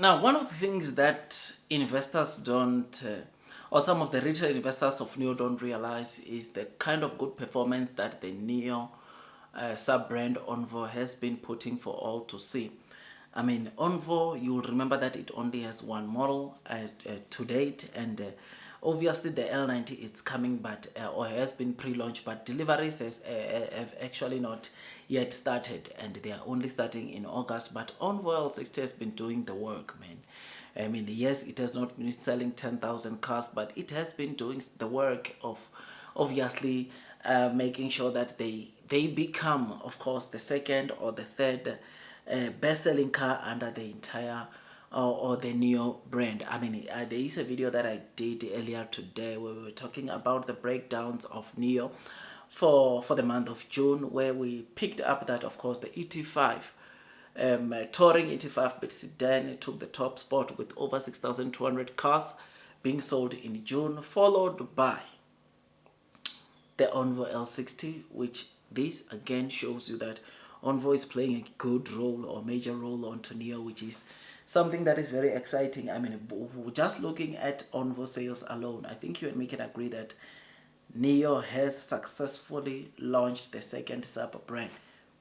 Now, one of the things that investors don't, or some of the retail investors of NIO don't realize is the kind of good performance that the NIO sub-brand ONVO has been putting for all to see. I mean, ONVO, you'll remember that it only has one model to date, and obviously the L90 is coming, but or has been pre-launched, but deliveries have actually not yet started, and they are only starting in August. But ONVO L60 has been doing the work, man. I mean, yes, it has not been selling 10,000 cars, but it has been doing the work of obviously making sure that they become, of course, the second or the third best-selling car under the entire or the NIO brand. I mean, there is a video that I did earlier today where we were talking about the breakdowns of NIO for the month of June, where we picked up that, of course, the ET5 touring ET5 bit sedan took the top spot with over 6,200 cars being sold in June, followed by the ONVO L60, which this again shows you that ONVO is playing a good role or major role onto NIO, which is something that is very exciting. I mean, just looking at ONVO sales alone, I think you and me can agree that NIO has successfully launched the second sub-brand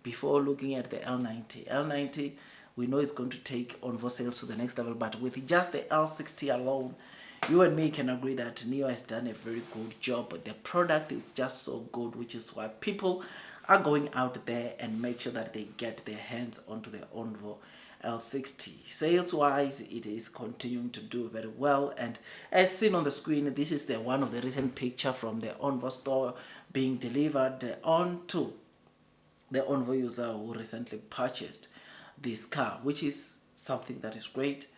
before looking at the L90. L90, we know it's going to take ONVO sales to the next level, but with just the L60 alone, you and me can agree that NIO has done a very good job. But the product is just so good, which is why people are going out there and make sure that they get their hands onto the ONVO L60. Sales wise, it is continuing to do very well, and as seen on the screen, this is the one of the recent picture from the ONVO store being delivered onto the ONVO user who recently purchased this car, which is something that is great,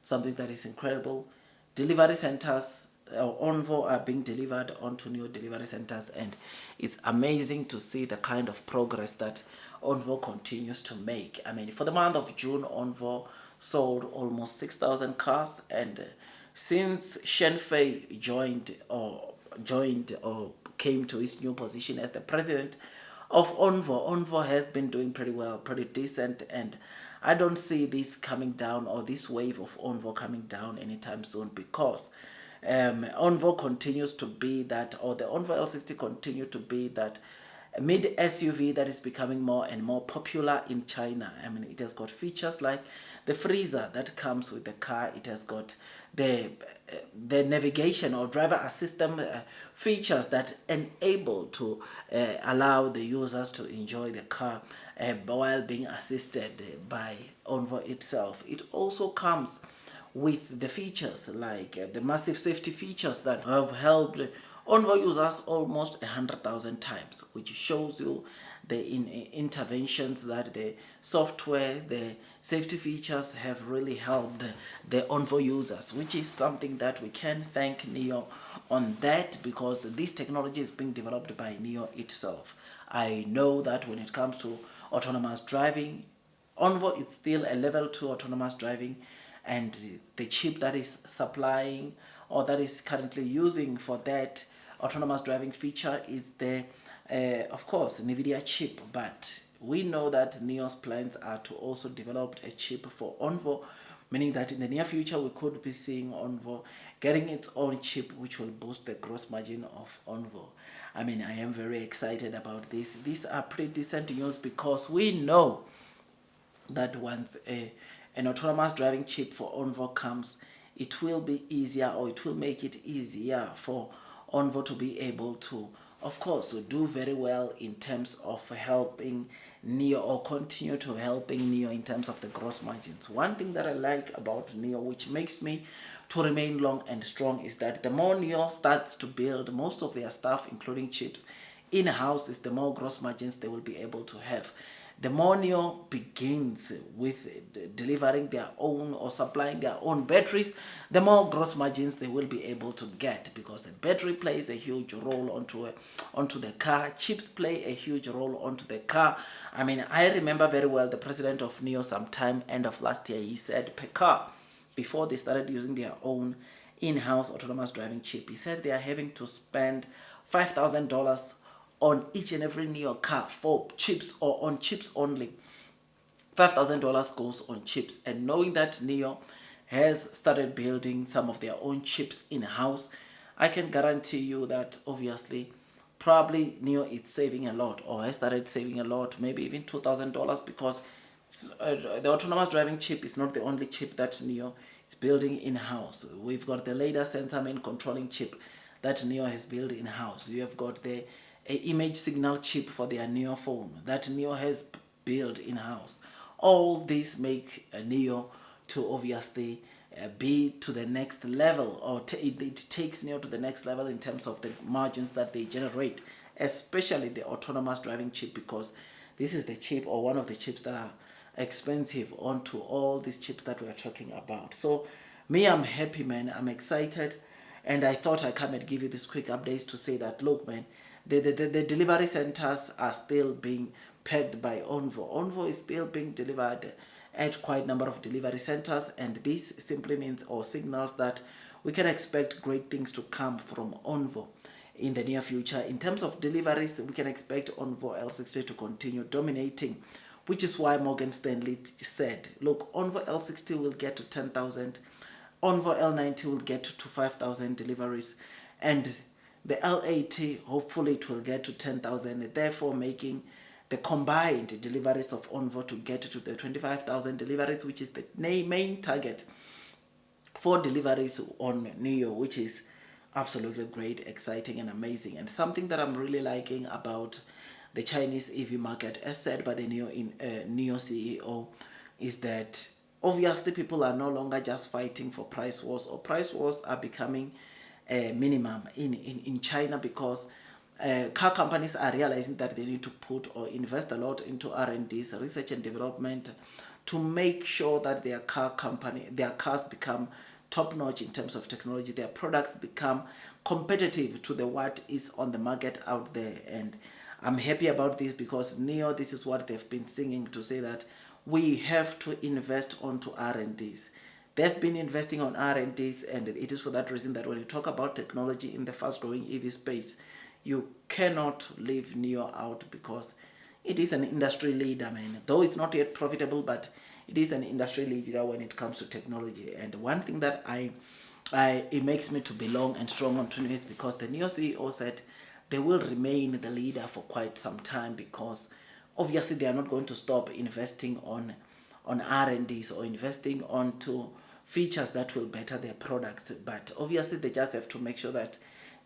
something that is incredible. Delivery centers ONVO are being delivered onto new delivery centers, and it's amazing to see the kind of progress that ONVO continues to make. I mean, for the month of June, ONVO sold almost 6,000 cars, and since Shen Fei joined or came to his new position as the president of ONVO has been doing pretty well, pretty decent, and I don't see this coming down or this wave of ONVO coming down anytime soon, because ONVO continues to be that, or the ONVO L60 continue to be that mid SUV that is becoming more and more popular in China. I mean, it has got features like the freezer that comes with the car. It has got the navigation or driver assistant features that enable to allow the users to enjoy the car while being assisted by ONVO itself. It also comes with the features like the massive safety features that have helped ONVO users almost 100,000 times, which shows you the interventions that the software, the safety features have really helped the ONVO users, which is something that we can thank NIO on that, because this technology is being developed by NIO itself. I know that when it comes to autonomous driving, ONVO is still a level 2 autonomous driving, and the chip that is supplying or that is currently using for that autonomous driving feature is the of course NVIDIA chip. But we know that NIO's plans are to also develop a chip for ONVO, meaning that in the near future we could be seeing ONVO getting its own chip, which will boost the gross margin of ONVO. I mean, I am very excited about this. These are pretty decent news, because we know that once an autonomous driving chip for ONVO comes, it will be easier, or it will make it easier for ONVO to be able to, of course, to do very well in terms of helping NIO, or continue to helping NIO in terms of the gross margins. One thing that I like about NIO, which makes me to remain long and strong, is that the more NIO starts to build most of their stuff, including chips, in-house, is the more gross margins they will be able to have. The more NIO begins with delivering their own or supplying their own batteries, the more gross margins they will be able to get, because the battery plays a huge role onto the car. Chips play a huge role onto the car. I mean, I remember very well the president of NIO sometime end of last year, he said per car, before they started using their own in-house autonomous driving chip, he said they are having to spend $5,000 on each and every NIO car for chips, or on chips only. $5,000 goes on chips. And knowing that NIO has started building some of their own chips in-house. I can guarantee you that obviously probably NIO is saving a lot, or has started saving a lot, maybe even $2,000, because the autonomous driving chip is not the only chip that NIO is building in-house. We've got the LiDAR sensor main controlling chip that NIO has built in-house. You have got the image signal chip for their NIO phone that NIO has built in-house. All these make NIO to obviously be to the next level, or it takes NIO to the next level in terms of the margins that they generate, especially the autonomous driving chip, because this is the chip, or one of the chips, that are expensive onto all these chips that we are talking about. So me, I'm happy, man. I'm excited, and I thought I'd come and give you this quick updates to say that, look, man, the delivery centers are still being pegged by ONVO. ONVO is still being delivered at quite a number of delivery centers, and this simply means or signals that we can expect great things to come from ONVO in the near future. In terms of deliveries, we can expect ONVO L60 to continue dominating, which is why Morgan Stanley said, look, ONVO L60 will get to 10,000, ONVO L90 will get to 5,000 deliveries, and the L80, hopefully it will get to 10,000, therefore making the combined deliveries of ONVO to get to the 25,000 deliveries, which is the main target for deliveries on NIO, which is absolutely great, exciting, and amazing. And something that I'm really liking about the Chinese EV market, as said by the NIO CEO, is that obviously people are no longer just fighting for price wars, or price wars are becoming a minimum in China, because car companies are realizing that they need to put or invest a lot into R&D's, research and development, to make sure that their cars become top-notch in terms of technology, their products become competitive to the what is on the market out there. And I'm happy about this, because NIO, this is what they've been singing, to say that we have to invest onto R&Ds. They've been investing on R&Ds, and it is for that reason that when you talk about technology in the fast-growing EV space, you cannot leave NIO out, because it is an industry leader, man. Though it's not yet profitable, but it is an industry leader when it comes to technology. And one thing that it makes me to belong and strong on to is because the NIO CEO said they will remain the leader for quite some time, because obviously they are not going to stop investing on R&Ds or investing onto features that will better their products. But obviously they just have to make sure that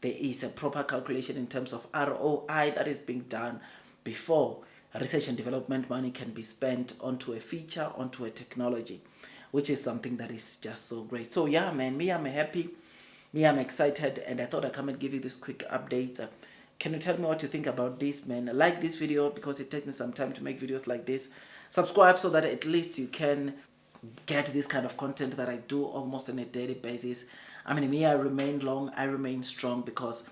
there is a proper calculation in terms of ROI that is being done before research and development money can be spent onto a feature, onto a technology, which is something that is just so great. So yeah, man, me, I'm happy. Me, I'm excited, and I thought I'd come and give you this quick update. Can you tell me what you think about this, man? Like this video, because it takes me some time to make videos like this. Subscribe so that at least you can get this kind of content that I do almost on a daily basis. I mean, me, I remain long, I remain strong, because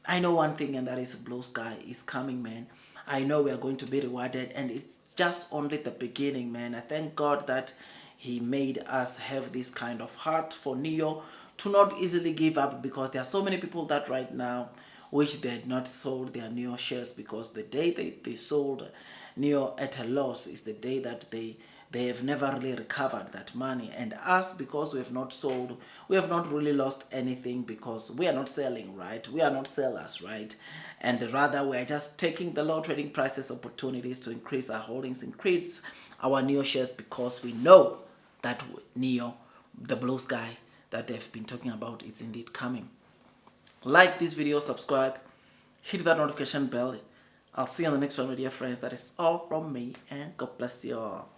I know one thing, and that is blue sky is coming, man. I know we are going to be rewarded, and it's just only the beginning, man. I thank God that He made us have this kind of heart for NIO, to not easily give up, because there are so many people that right now wish they had not sold their NIO shares, because the day they sold NIO at a loss is the day that they have never really recovered that money. And us, because we have not sold, we have not really lost anything, because we are not selling, right? We are not sellers, right? And rather we are just taking the low trading prices opportunities to increase our holdings, increase our NIO shares, because we know that NIO, the blue sky that they've been talking about, is indeed coming. Like this video, subscribe, hit that notification bell. I'll see you on the next one, my dear friends. That is all from me, and God bless you all.